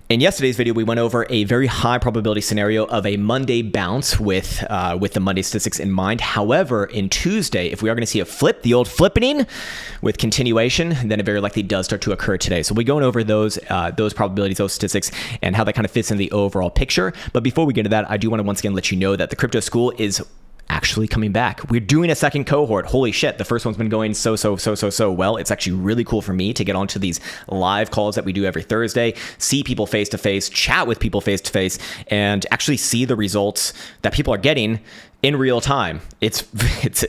In yesterday's video, we went over a very high probability scenario of a Monday bounce with the Monday statistics in mind. However, in Tuesday, if we are going to see a flip, the old flippening with continuation, then it very likely does start to occur today. So we're going over those probabilities, those statistics, and how that kind of fits in the overall picture. But before we get into that, I do want to once again let you know that the crypto school is actually coming back. We're doing a second cohort. Holy shit. The first one's been going so well. It's actually really cool for me to get onto these live calls that we do every Thursday, see people face to face, chat with people face to face, and actually see the results that people are getting in real time. It's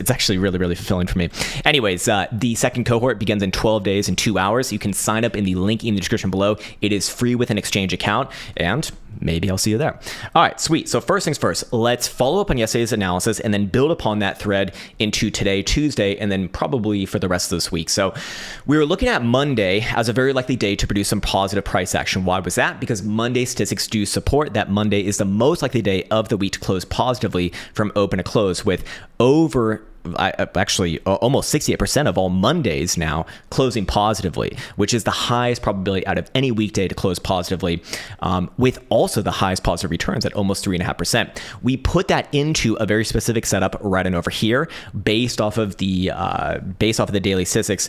actually really fulfilling for me. Anyways, the second cohort begins in 12 days and 2 hours. You can sign up in the link in the description below. It is free with an exchange account, and maybe I'll see you there. All right, sweet. So first things first, let's follow up on yesterday's analysis and then build upon that thread into today, Tuesday, and then probably for the rest of this week. So we were looking at Monday as a very likely day to produce some positive price action. Why was that? Because Monday statistics do support that Monday is the most likely day of the week to close positively from open to close, with actually almost 68% of all Mondays now closing positively, which is the highest probability out of any weekday to close positively, with also the highest positive returns at almost 3.5%. We put that into a very specific setup right on over here, based off of the daily statistics,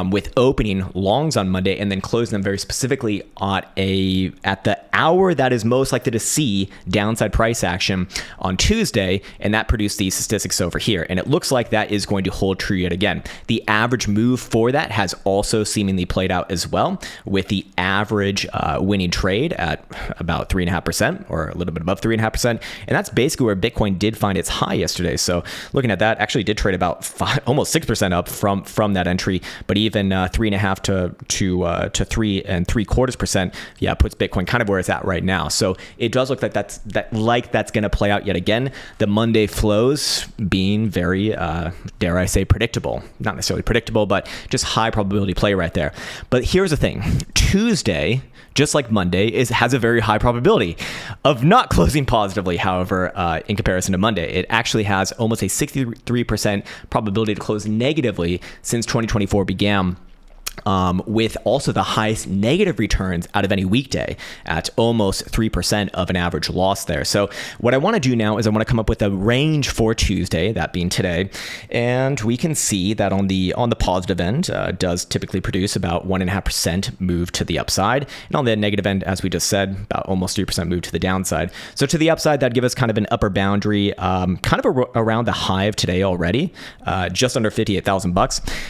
with opening longs on Monday and then closing them very specifically at the hour that is most likely to see downside price action on Tuesday, and that produced these statistics over here. And it looks like that is going to hold true yet again. The average move for that has also seemingly played out as well, with the average winning trade at about 3.5%, or a little bit above 3.5%, and that's basically where Bitcoin did find its high yesterday. So looking at that, actually did trade about almost 6% up from that entry, but even 3.5% to 3.75%, yeah, puts Bitcoin kind of where it's at right now. So it does look like that's going to play out yet again. The Monday flows being very dare I say predictable. Not necessarily predictable, but just high probability play right there. But here's the thing. Tuesday, just like Monday, has a very high probability of not closing positively. However, in comparison to Monday, it actually has almost a 63% probability to close negatively since 2024 began, with also the highest negative returns out of any weekday at almost 3% of an average loss there. So what I want to do now is I want to come up with a range for Tuesday, that being today, and we can see that on the positive end does typically produce about 1.5% move to the upside, and on the negative end, as we just said, about almost 3% move to the downside. So to the upside, that'd give us kind of an upper boundary, kind of around the high of today already, just under $58,000.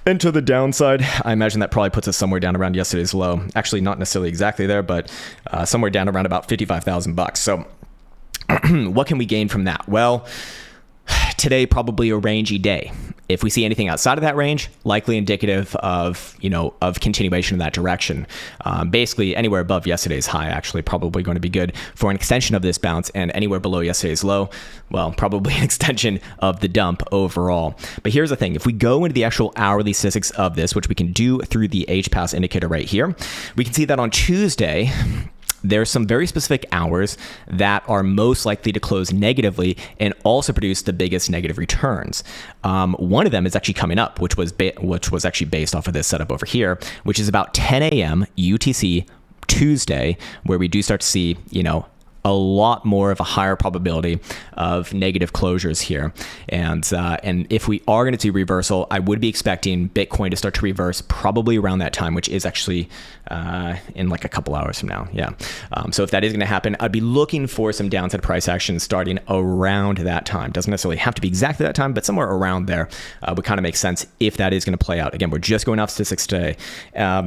And to the downside, I imagine that probably puts us somewhere down around yesterday's low. Actually, not necessarily exactly there, but somewhere down around about $55,000. So what can we gain from that? Well, today, probably a rangy day. If we see anything outside of that range, likely indicative of continuation in that direction. Basically, anywhere above yesterday's high, actually probably going to be good for an extension of this bounce, and anywhere below yesterday's low, well, probably an extension of the dump overall. But here's the thing. If we go into the actual hourly statistics of this, which we can do through the HPAS indicator right here, we can see that on Tuesday, there's some very specific hours that are most likely to close negatively and also produce the biggest negative returns. One of them is actually coming up, which was actually based off of this setup over here, which is about 10 a.m. UTC Tuesday, where we do start to see, a lot more of a higher probability of negative closures here. And if we are going to see reversal, I would be expecting Bitcoin to start to reverse probably around that time, which is actually in like a couple hours from now. Yeah. So if that is going to happen, I'd be looking for some downside price action starting around that time. Doesn't necessarily have to be exactly that time, but somewhere around there would kind of make sense if that is going to play out. Again, we're just going off statistics today.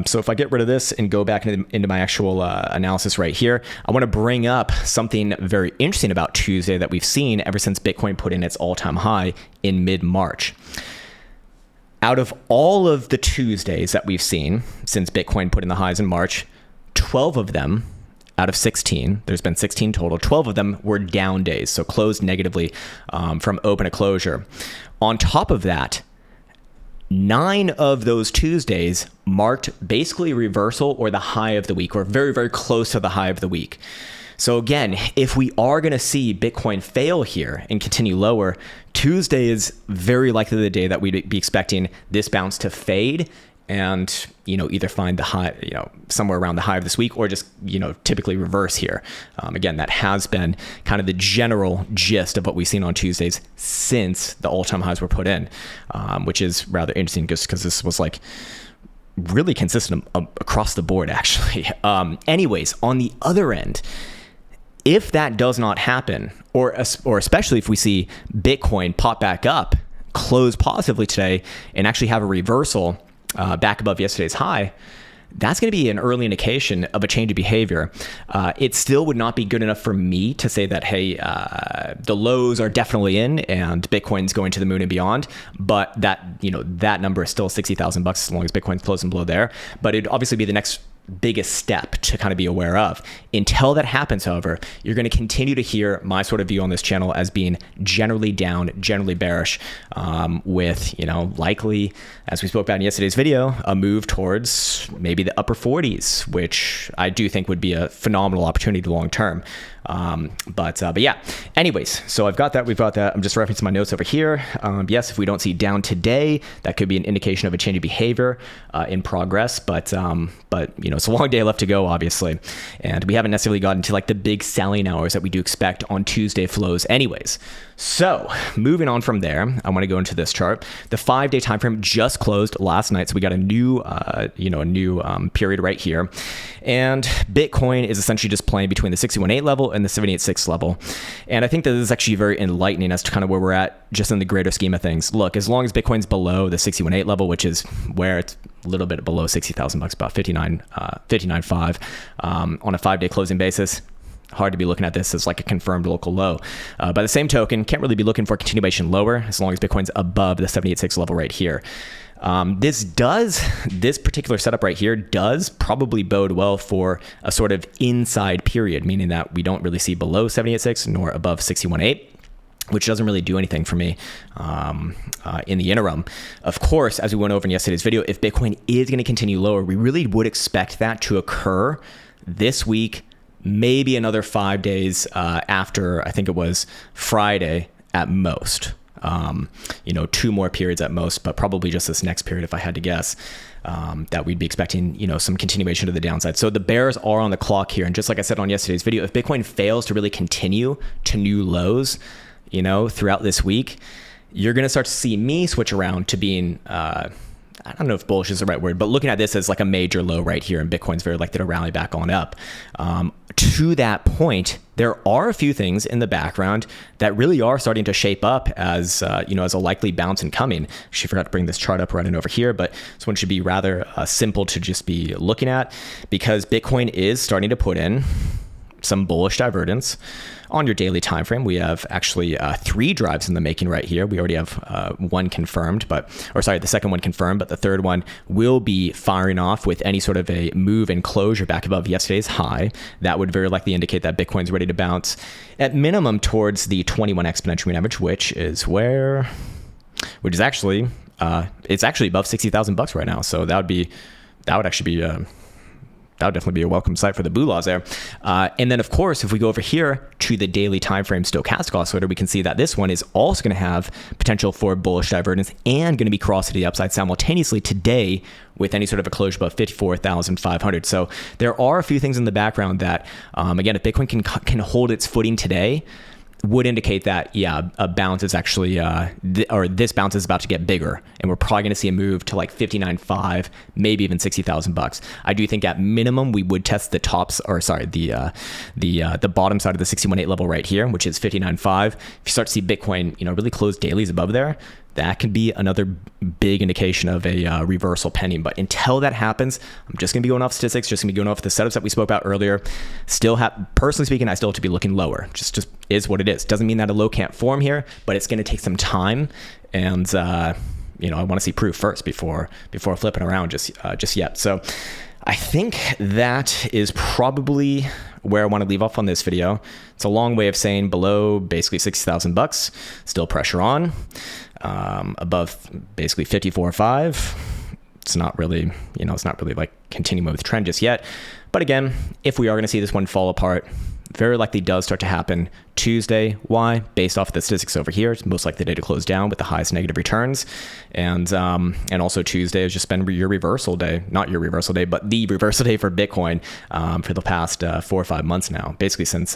So if I get rid of this and go back into my actual analysis right here, I want to bring up something very interesting about Tuesday that we've seen ever since Bitcoin put in its all-time high in mid-March. Out of all of the Tuesdays that we've seen since Bitcoin put in the highs in March, 12 of them out of 16, there's been 16 total, 12 of them were down days, so closed negatively from open to closure. On top of that, 9 of those Tuesdays marked basically a reversal or the high of the week, or very, very close to the high of the week. So again, if we are going to see Bitcoin fail here and continue lower, Tuesday is very likely the day that we'd be expecting this bounce to fade and, either find the high, somewhere around the high of this week, or just, typically reverse here. Again, that has been kind of the general gist of what we've seen on Tuesdays since the all-time highs were put in, which is rather interesting just because this was like really consistent across the board, actually. Anyways, on the other end, if that does not happen, or especially if we see Bitcoin pop back up, close positively today, and actually have a reversal back above yesterday's high, that's going to be an early indication of a change of behavior. It still would not be good enough for me to say that, hey, the lows are definitely in and Bitcoin's going to the moon and beyond. But that number is still $60,000 as long as Bitcoin's closing below there. But it'd obviously be the next biggest step to kind of be aware of. Until that happens, however, you're going to continue to hear my sort of view on this channel as being generally down, generally bearish, with, likely, as we spoke about in yesterday's video, a move towards maybe the upper 40s, which I do think would be a phenomenal opportunity long term. But yeah, anyways, so we've got that. I'm just referencing my notes over here. Yes, if we don't see down today, that could be an indication of a change of behavior in progress. But it's a long day left to go, obviously. And we haven't necessarily gotten to like the big selling hours that we do expect on Tuesday flows anyways. So moving on from there, I want to go into this chart. The 5-day time frame just closed last night. So we got a new period right here. And Bitcoin is essentially just playing between the 61.8 level and the 78.6 level. And I think that this is actually very enlightening as to kind of where we're at just in the greater scheme of things. Look, as long as Bitcoin's below the 61.8 level, which is where it's a little bit below $60,000, about 59.5 on a 5-day closing basis, hard to be looking at this as like a confirmed local low. By the same token, can't really be looking for a continuation lower as long as Bitcoin's above the 78.6 level right here. This particular setup right here does probably bode well for a sort of inside period, meaning that we don't really see below 78.6 nor above 61.8. Which doesn't really do anything for me in the interim. Of course, as we went over in yesterday's video, if Bitcoin is going to continue lower, we really would expect that to occur this week, maybe another 5 days after, I think it was Friday at most. 2 more periods at most, but probably just this next period if I had to guess, that we'd be expecting, some continuation to the downside. So the bears are on the clock here. And just like I said on yesterday's video, if Bitcoin fails to really continue to new lows, throughout this week, you're going to start to see me switch around to being, I don't know if bullish is the right word, but looking at this as like a major low right here, and Bitcoin's very likely to rally back on up. To that point, there are a few things in the background that really are starting to shape up as, as a likely bounce incoming. Actually forgot to bring this chart up right in over here, but this one should be rather simple to just be looking at because Bitcoin is starting to put in some bullish divergence. On your daily time frame, we have actually 3 drives in the making right here. We already have one confirmed, the second one confirmed, but the third one will be firing off with any sort of a move and closure back above yesterday's high. That would very likely indicate that Bitcoin's ready to bounce at minimum towards the 21 exponential moving average, which is actually it's actually above $60,000 right now. So that would definitely be a welcome sight for the Boolaws there. And then, of course, if we go over here to the daily time frame stochastic oscillator, we can see that this one is also going to have potential for bullish divergence and going to be crossed to the upside simultaneously today with any sort of a closure above 54,500. So there are a few things in the background that, again, if Bitcoin can hold its footing today, would indicate that, a bounce is actually, this bounce is about to get bigger, and we're probably going to see a move to like 59.5, maybe even $60,000. I do think at minimum we would test the the bottom side of the 61.8 level right here, which is 59.5. If you start to see Bitcoin, really close dailies above there, that could be another big indication of a reversal pending. But until that happens, I'm just going to be going off statistics, just going to be going off the setups that we spoke about earlier. Personally speaking, I still have to be looking lower. Just is what it is. Doesn't mean that a low can't form here, but it's going to take some time. And, I want to see proof first before flipping around just yet. So I think that is probably where I want to leave off on this video. It's a long way of saying below basically $60,000, still pressure on. Above basically 54.5. It's not really, like continuing with the trend just yet. But again, if we are going to see this one fall apart, very likely does start to happen Tuesday. Why? Based off of the statistics over here, it's most likely the day to close down with the highest negative returns. And also Tuesday has just been your reversal day. Not your reversal day, but the reversal day for Bitcoin for the past 4 or 5 months now, basically since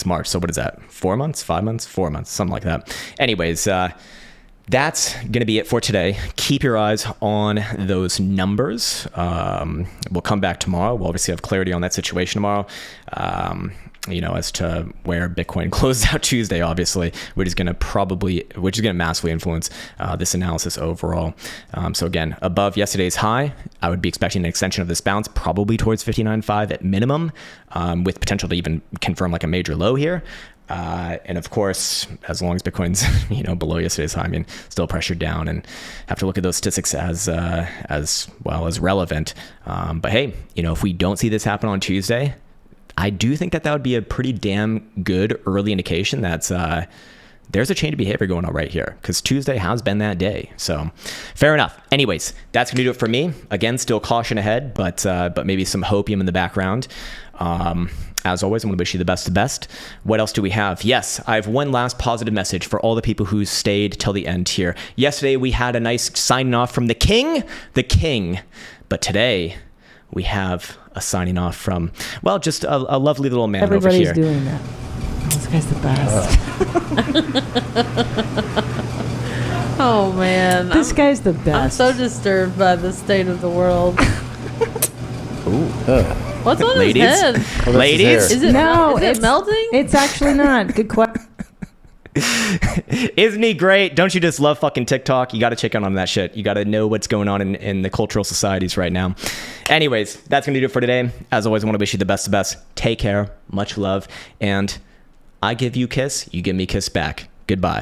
March. So what is that? 4 months, 5 months, 4 months, something like that. Anyways, that's going to be it for today. Keep your eyes on those numbers. We'll come back tomorrow. We'll obviously have clarity on that situation tomorrow. As to where Bitcoin closes out Tuesday, obviously, which is going to massively influence this analysis overall. So again, above yesterday's high, I would be expecting an extension of this bounce, probably towards 59.5 at minimum, with potential to even confirm like a major low here. And of course, as long as Bitcoin's below yesterday's high, I mean, still pressured down, and have to look at those statistics as well as relevant. But hey, if we don't see this happen on Tuesday, I do think that would be a pretty damn good early indication that there's a change of behavior going on right here, because Tuesday has been that day. So fair enough. Anyways, that's gonna do it for me. Again, still caution ahead, but maybe some hopium in the background. As always, I want to wish you the best of the best. What else do we have? Yes, I have one last positive message for all the people who stayed till the end here. Yesterday, we had a nice signing off from the king. But today, we have a signing off from, well, just a lovely little man over here. Everybody's doing that. This guy's the best. Oh, man. This guy's the best. I'm so disturbed by the state of the world. Ooh. What's on Ladies? his head? Oh, Ladies? Is it melting? It's actually not. Good question. Isn't he great? Don't you just love fucking TikTok? You got to check in on that shit. You got to know what's going on in the cultural societies right now. Anyways, that's going to do it for today. As always, I want to wish you the best of best. Take care. Much love. And I give you a kiss. You give me a kiss back. Goodbye.